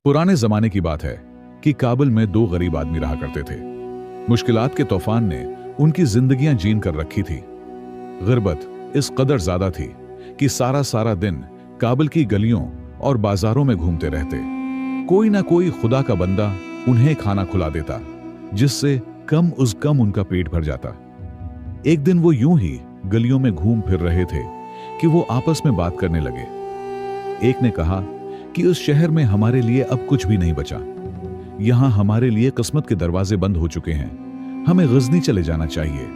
पुराने जमाने की बात है कि काबुल में दो गरीब आदमी रहा करते थे। मुश्किलात के तूफान ने उनकी जिंदगियां जीन कर रखी थी। गुर्बत इस कदर ज्यादा थी कि सारा सारा दिन काबुल की गलियों और बाजारों में घूमते रहते। कोई ना कोई खुदा का बंदा उन्हें खाना खुला देता, जिससे कम उनका पेट भर जाता। एक दिन वो यूं ही गलियों में घूम फिर रहे थे कि वो आपस में बात करने लगे। एक ने कहा कि उस शहर में हमारे लिए अब कुछ भी नहीं बचा। यहां हमारे लिए किस्मत के दरवाजे बंद हो चुके हैं। हमें गजनी चले जाना चाहिए।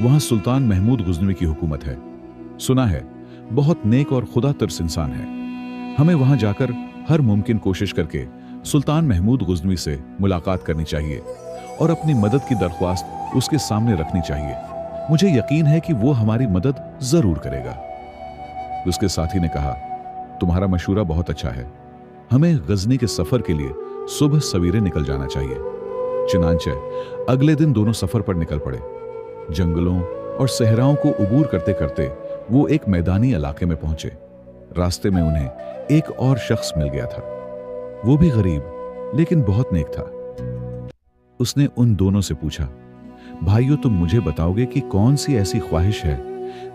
वहां सुल्तान महमूद गजनवी की हुकूमत है। सुना है बहुत नेक और खुदा तर्स इंसान है। हमें वहां जाकर हर मुमकिन कोशिश करके सुल्तान महमूद गजनवी से मुलाकात करनी चाहिए और अपनी मदद की दरख्वास्त उसके सामने रखनी चाहिए। मुझे यकीन है कि वो हमारी मदद जरूर करेगा। उसके साथी ने कहा, तुम्हारा मशूरा बहुत अच्छा है। हमें गजनी के सफर के लिए सुबह सवेरे निकल जाना चाहिए। चुनांचे अगले दिन दोनों सफर पर निकल पड़े। जंगलों और सहराओं को उबूर करते करते वो एक मैदानी इलाके में पहुंचे। रास्ते में उन्हें एक और शख्स मिल गया था। वो भी गरीब लेकिन बहुत नेक था। उसने उन दोनों से पूछा, भाइयों, तुम मुझे बताओगे कि कौन सी ऐसी ख्वाहिश है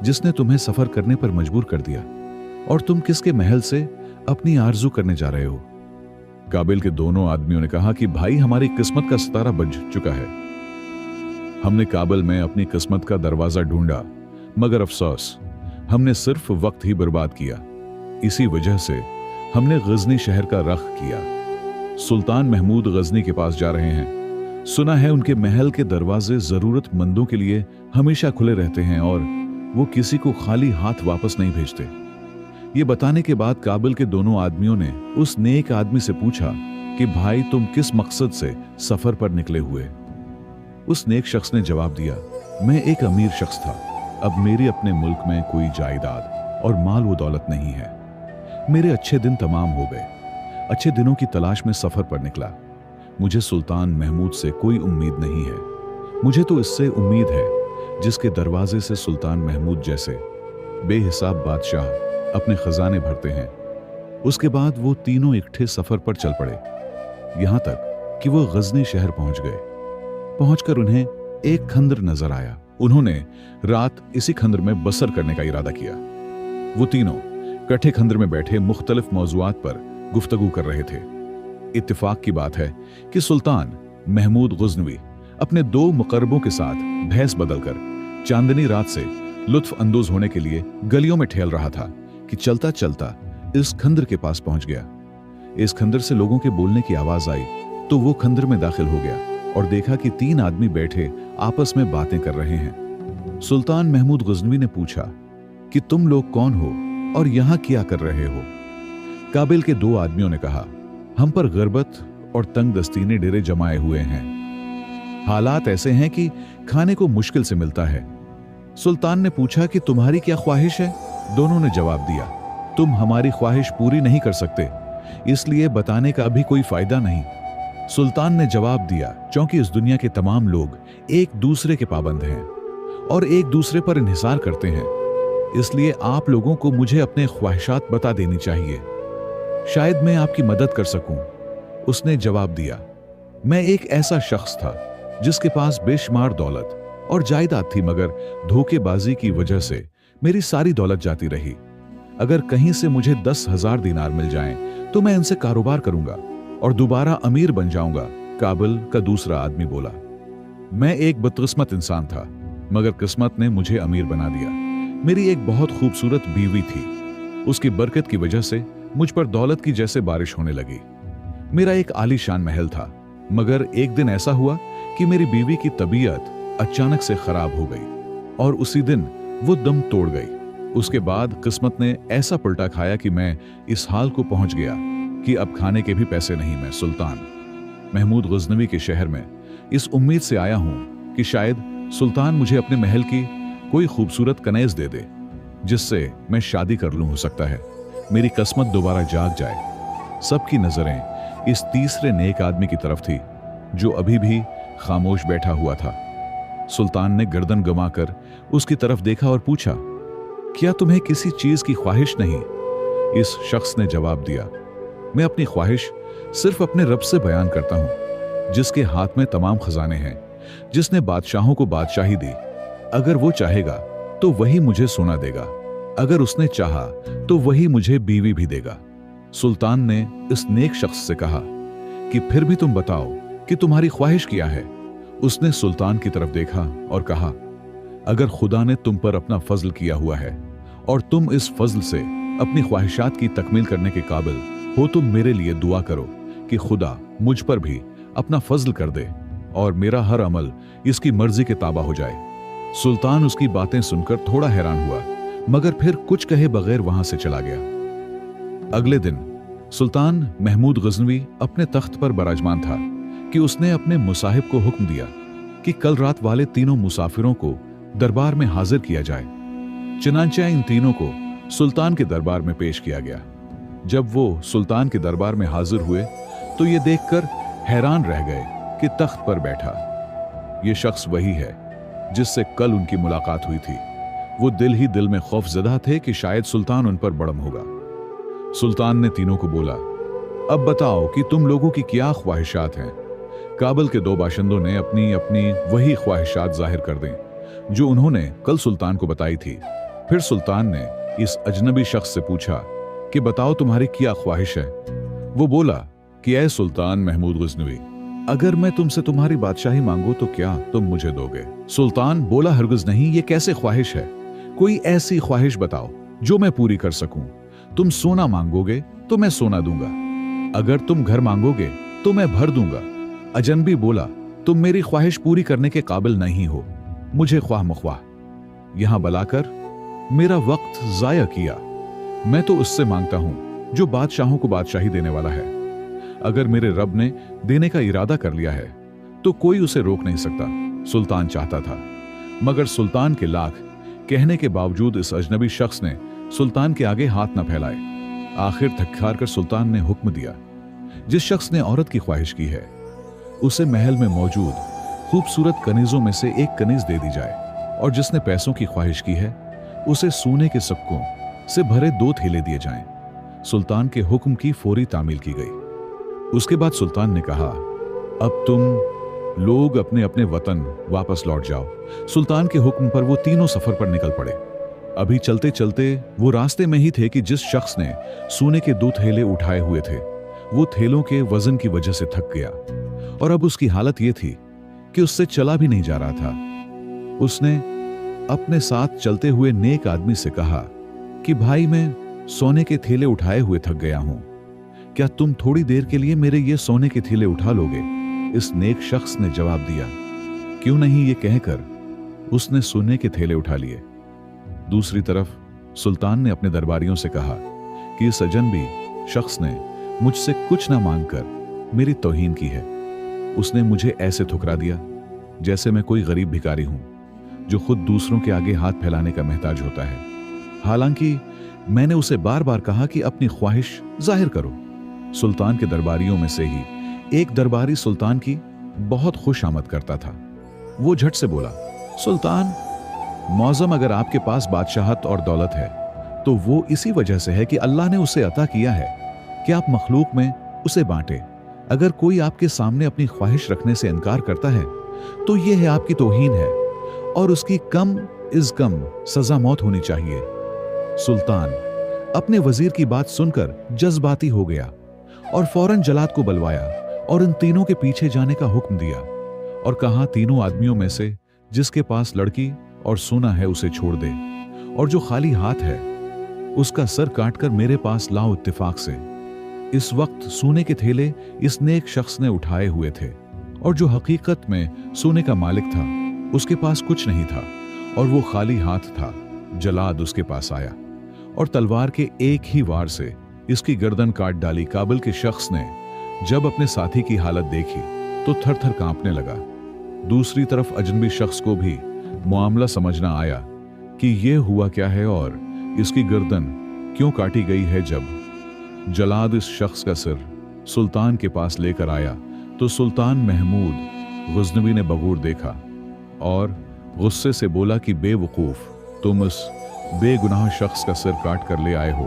जिसने तुम्हें सफर करने पर मजबूर कर दिया, और तुम किसके महल से अपनी आरजू करने जा रहे हो? काबिल के दोनों आदमियों ने कहा कि भाई, हमारी किस्मत का सितारा बज चुका है। हमने काबिल में अपनी किस्मत का दरवाजा ढूंढा, मगर अफसोस हमने सिर्फ वक्त ही बर्बाद किया। इसी वजह से हमने गजनी शहर का रख किया। सुल्तान महमूद गजनी के पास जा रहे हैं। सुना है उनके महल के दरवाजे जरूरतमंदों के लिए हमेशा खुले रहते हैं और वो किसी को खाली हाथ वापस नहीं भेजते। ये बताने के बाद काबिल के दोनों आदमियों ने उस नेक आदमी से पूछा कि भाई, तुम किस मकसद से सफर पर निकले हुए? उस नेक शख्स ने जवाब दिया, मैं एक अमीर शख्स था। अब मेरे अपने मुल्क में कोई जायदाद और माल व दौलत नहीं है। मेरे अच्छे दिन तमाम हो गए। अच्छे दिनों की तलाश में सफर पर निकला। मुझे सुल्तान महमूद से कोई उम्मीद नहीं है। मुझे तो इससे उम्मीद है जिसके दरवाजे से सुल्तान महमूद जैसे बेहिसाब बादशाह अपने खजाने भरते हैं। उसके बाद वो तीनों इकट्ठे सफर पर चल पड़े, यहां तक कि वो गजनी शहर पहुंच गए। पहुंचकर उन्हें एक खंदर नजर आया। उन्होंने रात इसी खंदर में बसर करने का इरादा किया। वो तीनों कट्ठे खंदर में बैठे मुख्तलिफ मौजुआत पर गुफ्तगू कर रहे थे। इत्तेफाक की बात है कि सुल्तान महमूद गजनवी अपने दो मुकर्रबों के साथ भैंस बदलकर चांदनी रात से लुत्फ अंदोज होने के लिए गलियों में ठहल रहा था कि चलता चलता इस खंदर के पास पहुंच गया। इस खंदर से लोगों के बोलने की आवाज आई तो वो खंदर में दाखिल हो गया और देखा कि तीन आदमी बैठे आपस में बातें कर रहे हैं। सुल्तान महमूद गजनवी ने पूछा कि तुम लोग कौन हो और यहां क्या कर रहे हो? काबिल के दो आदमियों ने कहा, हम पर गुर्बत और तंग दस्ती ने डेरे जमाए हुए हैं। हालात ऐसे हैं कि खाने को मुश्किल से मिलता है। सुल्तान ने पूछा कि तुम्हारी क्या ख्वाहिश है? दोनों ने जवाब दिया, तुम हमारी ख्वाहिश पूरी नहीं कर सकते, इसलिए बताने का अभी कोई फायदा नहीं। सुल्तान ने जवाब दिया, क्योंकि इस दुनिया के तमाम लोग एक दूसरे के पाबंद हैं और एक दूसरे पर इन्हिसार करते हैं, इसलिए आप लोगों को मुझे अपने ख्वाहिशात बता देनी चाहिए, शायद मैं आपकी मदद कर सकूं। उसने जवाब दिया, मैं एक ऐसा शख्स था जिसके पास बेशुमार दौलत और जायदाद थी, मगर धोखेबाजी की वजह से मेरी सारी दौलत जाती रही। अगर कहीं से मुझे 10,000 दिनार मिल जाएं, तो मैं इनसे कारोबार करूंगा और दोबारा अमीर बन जाऊंगा। काबिल का दूसरा आदमी बोला, मैं एक बदकिस्मत इंसान था, मगर किस्मत ने मुझे अमीर बना दिया। मेरी एक बहुत खूबसूरत बीवी थी, उसकी बरकत की वजह से मुझ पर दौलत की जैसे बारिश होने लगी। मेरा एक आलीशान महल था, मगर एक दिन ऐसा हुआ कि मेरी बीवी की तबीयत अचानक से खराब हो गई और उसी दिन वो दम तोड़ गई। उसके बाद किस्मत ने ऐसा पलटा खाया कि मैं इस हाल को पहुंच गया कि अब खाने के भी पैसे नहीं। मैं सुल्तान महमूद गजनवी के शहर में इस उम्मीद से आया हूं कि शायद सुल्तान मुझे अपने महल की कोई खूबसूरत कनेज दे दे, जिससे मैं शादी कर लूं। हो सकता है मेरी किस्मत दोबारा जाग जाए। सबकी नजरें इस तीसरे नेक आदमी की तरफ थी जो अभी भी खामोश बैठा हुआ था। सुल्तान ने गर्दन गंवाकर उसकी तरफ देखा और पूछा, क्या तुम्हें किसी चीज की ख्वाहिश नहीं? इस शख्स ने जवाब दिया, मैं अपनी ख्वाहिश सिर्फ अपने रब से बयान करता हूं, जिसके हाथ में तमाम खजाने हैं, जिसने बादशाहों को बादशाही दी। अगर वो चाहेगा तो वही मुझे सोना देगा, अगर उसने चाहा तो वही मुझे बीवी भी देगा। सुल्तान ने इस नेक शख्स से कहा कि फिर भी तुम बताओ कि तुम्हारी ख्वाहिश क्या है। उसने सुल्तान की तरफ देखा और कहा, अगर खुदा ने तुम पर अपना फजल किया हुआ है और तुम इस फजल से अपनी ख्वाहिशात की तकमील करने के काबिल हो, तो मेरे लिए दुआ करो कि खुदा मुझ पर भी अपना फजल कर दे और मेरा हर अमल इसकी मर्जी के ताबा हो जाए। सुल्तान उसकी बातें सुनकर थोड़ा हैरान हुआ, मगर फिर कुछ कहे बगैर वहां से चला गया। अगले दिन सुल्तान महमूद गजनवी अपने तख्त पर बराजमान था कि उसने अपने मुसाहिब को हुक्म दिया कि कल रात वाले तीनों मुसाफिरों को दरबार में हाजिर किया जाए। चनांचे इन तीनों को सुल्तान के दरबार में पेश किया गया। जब वो सुल्तान के दरबार में हाजिर हुए तो ये देखकर हैरान रह गए कि तख्त पर बैठा ये शख्स वही है जिससे कल उनकी मुलाकात हुई थी। वो दिल ही दिल में खौफजदा थे कि शायद सुल्तान उन पर बड़म होगा। सुल्तान ने तीनों को बोला, अब बताओ कि तुम लोगों की क्या ख्वाहिशात हैं। काबुल के दो बाशिंदों ने अपनी अपनी वही ख्वाहिशात जाहिर कर दें जो उन्होंने कल सुल्तान को बताई थी। फिर सुल्तान ने इस अजनबी शख्स से पूछा कि बताओ तुम्हारी क्या ख्वाहिश है। वो बोला कि ऐ सुल्तान महमूद गजनवी, अगर मैं तुमसे तुम्हारी बादशाही मांगू तो क्या तुम मुझे दोगे? सुल्तान बोला, हरगिज नहीं, ये कैसे ख्वाहिश है? कोई ऐसी ख्वाहिश बताओ जो मैं पूरी कर सकूं। तुम सोना मांगोगे तो मैं सोना दूंगा, अगर तुम घर मांगोगे तो मैं भर दूंगा। अजनबी बोला, तुम मेरी ख्वाहिश पूरी करने के काबिल नहीं हो, मुझे ख्वाह मख्वाह यहां बुलाकर मेरा वक्त जाया किया। मैं तो उससे मांगता हूं जो बादशाहों को बादशाही देने वाला है। अगर मेरे रब ने देने का इरादा कर लिया है तो कोई उसे रोक नहीं सकता। सुल्तान चाहता था, मगर सुल्तान के लाख कहने के बावजूद इस अजनबी शख्स ने सुल्तान के आगे हाथ न फैलाए। आखिर थक हार कर सुल्तान ने हुक्म दिया, जिस शख्स ने औरत की ख्वाहिश की है उसे महल में मौजूद खूबसूरत कनीजों में से एक कनीज दे दी जाए, और जिसने पैसों की ख्वाहिश की है उसे सोने के सिक्कों से भरे 2 थैले दिए जाएं। सुल्तान के हुक्म की फौरी तामील की गई। उसके बाद सुल्तान ने कहा, अब तुम लोग अपने अपने वतन वापस लौट जाओ। सुल्तान के हुक्म पर वो तीनों सफर पर निकल पड़े। अभी चलते चलते वो रास्ते में ही थे कि जिस शख्स ने सोने के 2 थैले उठाए हुए थे वो थैलों के वजन की वजह से थक गया, और अब उसकी हालत ये थी कि उससे चला भी नहीं जा रहा था। उसने अपने साथ चलते हुए नेक आदमी से कहा कि भाई, मैं सोने के थैले उठाए हुए थक गया हूं, क्या तुम थोड़ी देर के लिए मेरे ये सोने के थैले उठा लोगे? इस नेक शख्स ने जवाब दिया, क्यों नहीं। ये कहकर उसने सोने के थैले उठा लिए। दूसरी तरफ सुल्तान ने अपने दरबारियों से कहा कि इस अजनबी शख्स ने मुझसे कुछ ना मांगकर मेरी तौहीन की है। उसने मुझे ऐसे ठुकरा दिया जैसे मैं कोई गरीब भिखारी हूं जो खुद दूसरों के आगे हाथ फैलाने का मोहताज होता है। हालांकि मैंने उसे बार बार कहा कि अपनी ख्वाहिश जाहिर करो। सुल्तान के दरबारियों में से ही एक दरबारी सुल्तान की बहुत खुश आमद करता था। वो झट से बोला, सुल्तान मौजम, अगर आपके पास बादशाहत और दौलत है तो वो इसी वजह से है कि अल्लाह ने उसे अता किया है कि आप मखलूक में उसे बांटे। अगर कोई आपके सामने अपनी ख्वाहिश रखने से इनकार करता है तो यह है आपकी तौहीन है, और उसकी कम इज कम सजा मौत होनी चाहिए। सुल्तान अपने वजीर की बात सुनकर जज्बाती हो गया और फौरन जलाद को बुलवाया और इन तीनों के पीछे जाने का हुक्म दिया और कहा, तीनों आदमियों में से जिसके पास लड़की और सोना है उसे छोड़ दे, और जो खाली हाथ है उसका सर काटकर मेरे पास लाओ इत्तेफाक से। इस वक्त सोने के थैले इस नेक शख्स ने उठाए हुए थे, और जो हकीकत में सोने का मालिक था उसके पास कुछ नहीं था और वो खाली हाथ था। जलाद उसके पास आया और तलवार के एक ही वार से इसकी गर्दन काट डाली। काबुल के शख्स ने जब अपने साथी की हालत देखी तो थर थर कांपने लगा। दूसरी तरफ अजनबी शख्स को भी मामला समझना आया कि यह हुआ क्या है और इसकी गर्दन क्यों काटी गई है। जब जलाद इस शख्स का सिर सुल्तान के पास लेकर आया तो सुल्तान महमूद गजनवी ने बगूर देखा और गुस्से से बोला कि बेवकूफ, तुम इस बेगुनाह शख्स का सिर काट कर ले आए हो।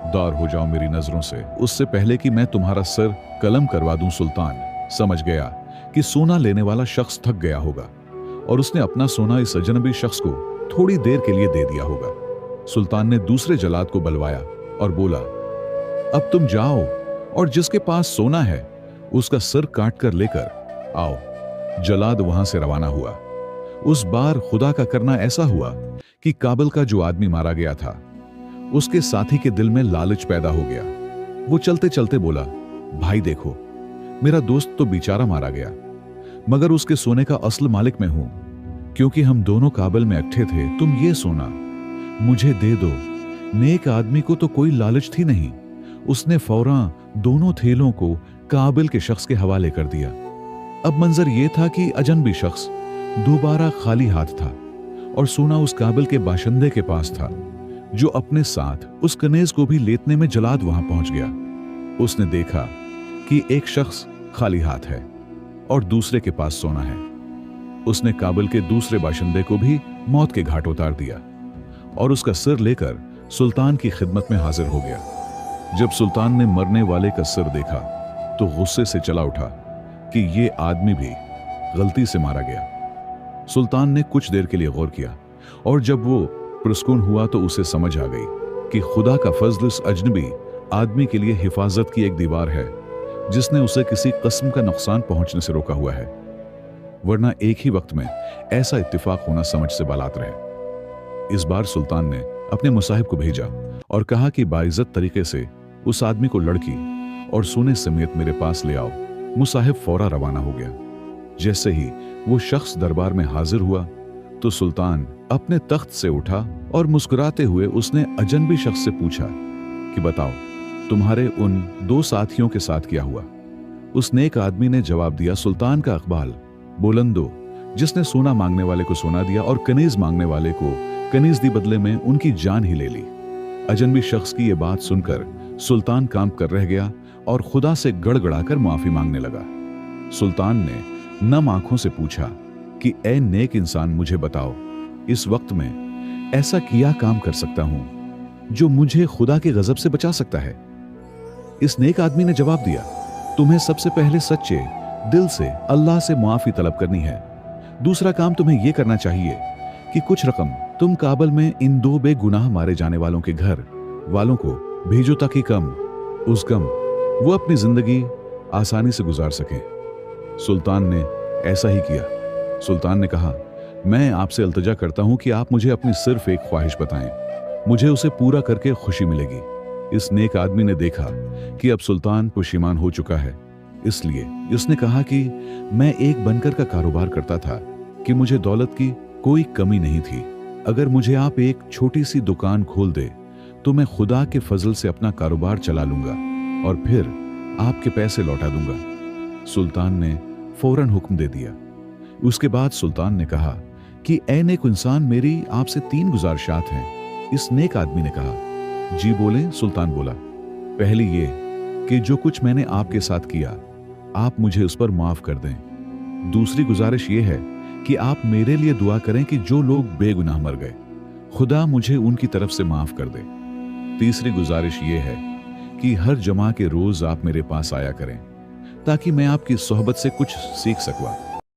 दूर हो जाओ मेरी नजरों से, उससे पहले कि मैं तुम्हारा सिर कलम करवा दूं। सुल्तान समझ गया कि सोना लेने वाला शख्स थक गया होगा और उसने अपना सोना इस अजनबी शख्स को थोड़ी देर के लिए दे दिया होगा। सुल्तान ने दूसरे जल्लाद को बुलवाया और बोला, अब तुम जाओ और जिसके पास सोना है उसका सिर काट कर लेकर आओ। जल्लाद वहां से रवाना हुआ। उस बार खुदा का करना ऐसा हुआ कि काबिल का जो आदमी मारा गया था उसके साथी के दिल में लालच पैदा हो गया। वो चलते चलते बोला, भाई देखो, मेरा दोस्त तो बेचारा मारा गया, मगर उसके सोने का असल मालिक मैं हूं, क्योंकि हम दोनों काबिल में इकट्ठे थे। तुम ये सोना मुझे दे दो। नेक आदमी को तो कोई लालच थी नहीं, उसने फौरन दोनों थैलों को काबिल के शख्स के हवाले कर दिया। अब मंजर यह था कि अजनबी शख्स दोबारा खाली हाथ था और सोना उस काबिल के बाशिंदे के पास था, जो अपने साथ उस कनेज को भी लेटने में जल्लाद वहां पहुंच गया। उसने देखा कि एक शख्स खाली हाथ है और दूसरे के पास सोना है। उसने काबिल के दूसरे बाशिंदे को भी मौत के घाट उतार दिया और उसका सिर लेकर सुल्तान की खिदमत में हाजिर हो गया। जब सुल्तान ने मरने वाले का सिर देखा तो गुस्से से चला उठा कि यह आदमी भी गलती से मारा गया। सुल्तान ने कुछ देर के लिए गौर किया और जब वो पुरस्कुन हुआ तो उसे समझ आ गई कि खुदा का फजल इस अजनबी आदमी के लिए हिफाजत की एक दीवार है जिसने उसे किसी किस्म का नुकसान पहुंचने से रोका हुआ है, वरना एक ही वक्त में ऐसा इत्तेफाक होना समझ से बालात रहे। इस बार सुल्तान ने अपने मुसाहिब को भेजा और कहा कि बाइज्जत तरीके से उस आदमी को लड़की और सोने समेत मेरे पास ले आओ। मुसाहिब फौरा रवाना हो गया। जैसे ही वो शख्स दरबार में हाजिर हुआ तो सुल्तान अपने तख्त से उठा और मुस्कुराते हुए उसने अजनबी शख्स से पूछा कि बताओ, तुम्हारे उन दो साथियों के साथ क्या हुआ? उस नेक आदमी ने जवाब दिया, सुल्तान का अकबाल बुलंदो, जिसने सोना मांगने वाले को सोना दिया और कनीज मांगने वाले को कनीज दी, बदले में उनकी जान ही ले ली। अजनबी शख्स की यह बात सुनकर सुल्तान कांप कर रह गया और खुदा से गड़गड़ाकर माफी मांगने लगा। सुल्तान ने नम आंखों से पूछा कि ए नेक इंसान, मुझे बताओ, इस वक्त में ऐसा क्या काम कर सकता हूं जो मुझे खुदा के गजब से बचा सकता है? इस नेक आदमी ने जवाब दिया, तुम्हें सबसे पहले सच्चे दिल से अल्लाह से माफी तलब करनी है। दूसरा काम तुम्हें यह करना चाहिए कि कुछ रकम तुम काबल में इन दो बेगुनाह मारे जाने वालों के घर वालों को भेजो ताकि कम वो अपनी जिंदगी आसानी से गुजार सकें। सुल्तान ने ऐसा ही किया। सुल्तान ने कहा, मैं आपसे इल्तिजा करता हूं कि आप मुझे अपनी सिर्फ एक ख्वाहिश बताएं, मुझे उसे पूरा करके खुशी मिलेगी। इस नेक आदमी ने देखा कि अब सुल्तान पुशीमान हो चुका है, इसलिए उसने कहा कि मैं एक बनकर का कारोबार करता था कि मुझे दौलत की कोई कमी नहीं थी। अगर मुझे आप एक छोटी सी दुकान खोल दे तो मैं खुदा के फजल से अपना कारोबार चला लूंगा और फिर आपके पैसे लौटा दूंगा। सुल्तान ने फौरन हुक्म दे दिया। उसके बाद सुल्तान ने कहा कि ए नेक इंसान, मेरी आपसे 3 गुजारिशात हैं। इस नेक आदमी ने कहा, जी बोले। सुल्तान बोला, पहली ये कि जो कुछ मैंने आपके साथ किया आप मुझे उस पर माफ कर दें। दूसरी गुजारिश ये है कि आप मेरे लिए दुआ करें कि जो लोग बेगुनाह मर गए खुदा मुझे उनकी तरफ से माफ कर दे। तीसरी गुजारिश ये है कि हर जुमा के रोज आप मेरे पास आया करें ताकि मैं आपकी सोहबत से कुछ सीख सकूं।